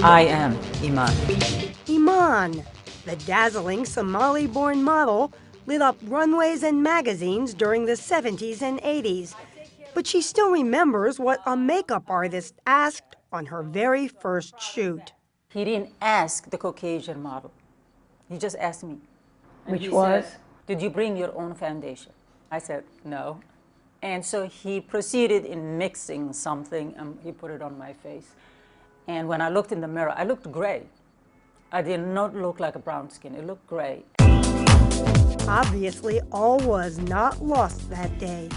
I am Iman. Iman, the dazzling Somali-born model, lit up runways and magazines during the 70s and 80s. But she still remembers what a makeup artist asked on her very first shoot. He didn't ask the Caucasian model. He just asked me. Which was? Said, did you bring your own foundation? I said, no. And so he proceeded in mixing something, and he put it on my face. And when I looked in the mirror, I looked gray. I did not look like a brown skin. It looked gray. Obviously, all was not lost that day.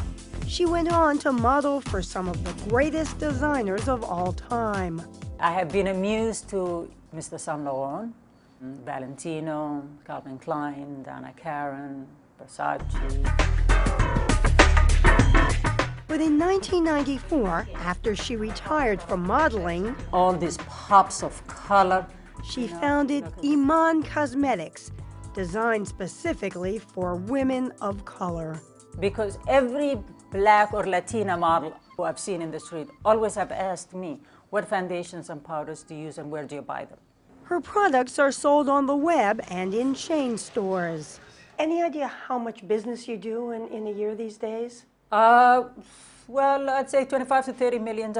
She went on to model for some of the greatest designers of all time. I have been amused to Mr. Saint Laurent, Valentino, Calvin Klein, Donna Karan, Versace. But in 1994, after she retired from modeling, all these pops of color, she founded Iman Cosmetics, designed specifically for women of color. Because every Black or Latina model who I've seen in the street always have asked me, what foundations and powders do you use and where do you buy them? Her products are sold on the web and in chain stores. Any idea how much business you do in a year these days? Well, I'd say $25 to $30 million.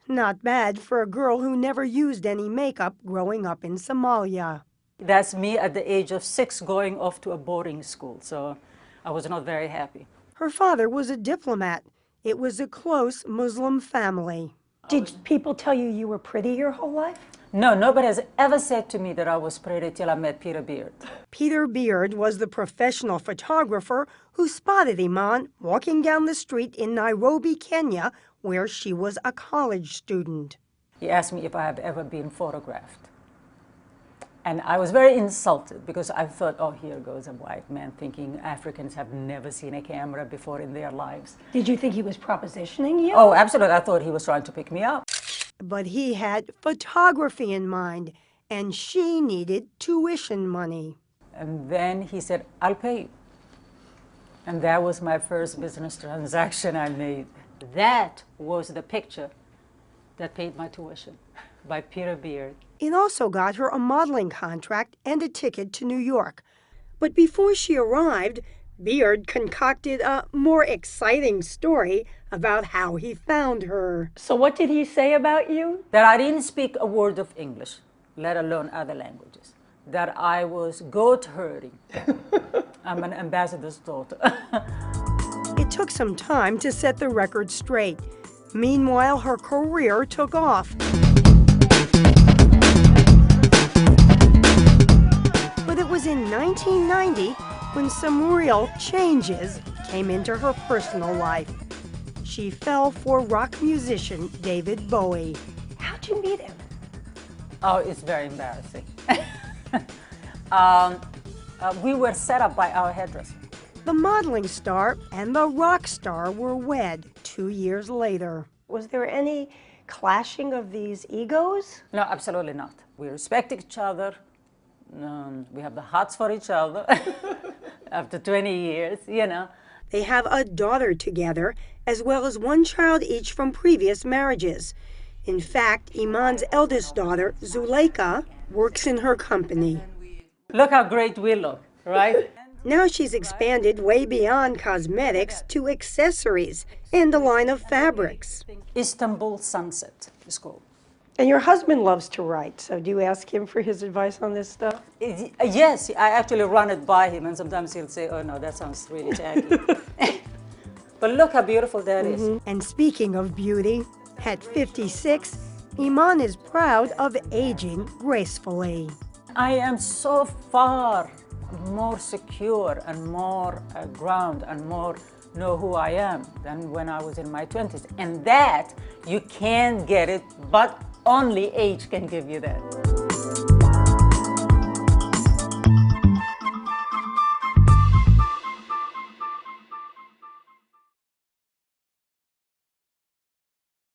Not bad for a girl who never used any makeup growing up in Somalia. That's me at the age of 6 going off to a boarding school, so I was not very happy. Her father was a diplomat. It was a close Muslim family. Did people tell you you were pretty your whole life? No, nobody has ever said to me that I was pretty till I met Peter Beard. Peter Beard was the professional photographer who spotted Iman walking down the street in Nairobi, Kenya, where she was a college student. He asked me if I have ever been photographed. And I was very insulted because I thought, oh, here goes a white man thinking Africans have never seen a camera before in their lives. Did you think he was propositioning you? Oh, absolutely. I thought he was trying to pick me up. But he had photography in mind, and she needed tuition money. And then he said, I'll pay you. And that was my first business transaction I made. That was the picture that paid my tuition, by Peter Beard. It also got her a modeling contract and a ticket to New York. But before she arrived, Beard concocted a more exciting story about how he found her. So what did he say about you? That I didn't speak a word of English, let alone other languages. That I was goat herding. I'm an ambassador's daughter. It took some time to set the record straight. Meanwhile, her career took off. But it was in 1990 when some real changes came into her personal life. She fell for rock musician David Bowie. How'd you meet him? Oh, it's very embarrassing. We were set up by our hairdresser. The modeling star and the rock star were wed 2 years later. Was there any clashing of these egos? No, absolutely not. We respect each other. We have the hearts for each other after 20 years, you know. They have a daughter together, as well as one child each from previous marriages. In fact, Iman's eldest daughter, Zuleika, works in her company. Look how great we look, right? Now she's expanded way beyond cosmetics to accessories and a line of fabrics. Istanbul Sunset is called. And your husband loves to write, so do you ask him for his advice on this stuff? Yes, I actually run it by him, and sometimes he'll say, oh no, that sounds really tacky. But look how beautiful that is. And speaking of beauty, at 56, Iman is proud of aging gracefully. I am so far more secure and more ground and more know who I am than when I was in my 20s. And that, you can't get it, but only age can give you that.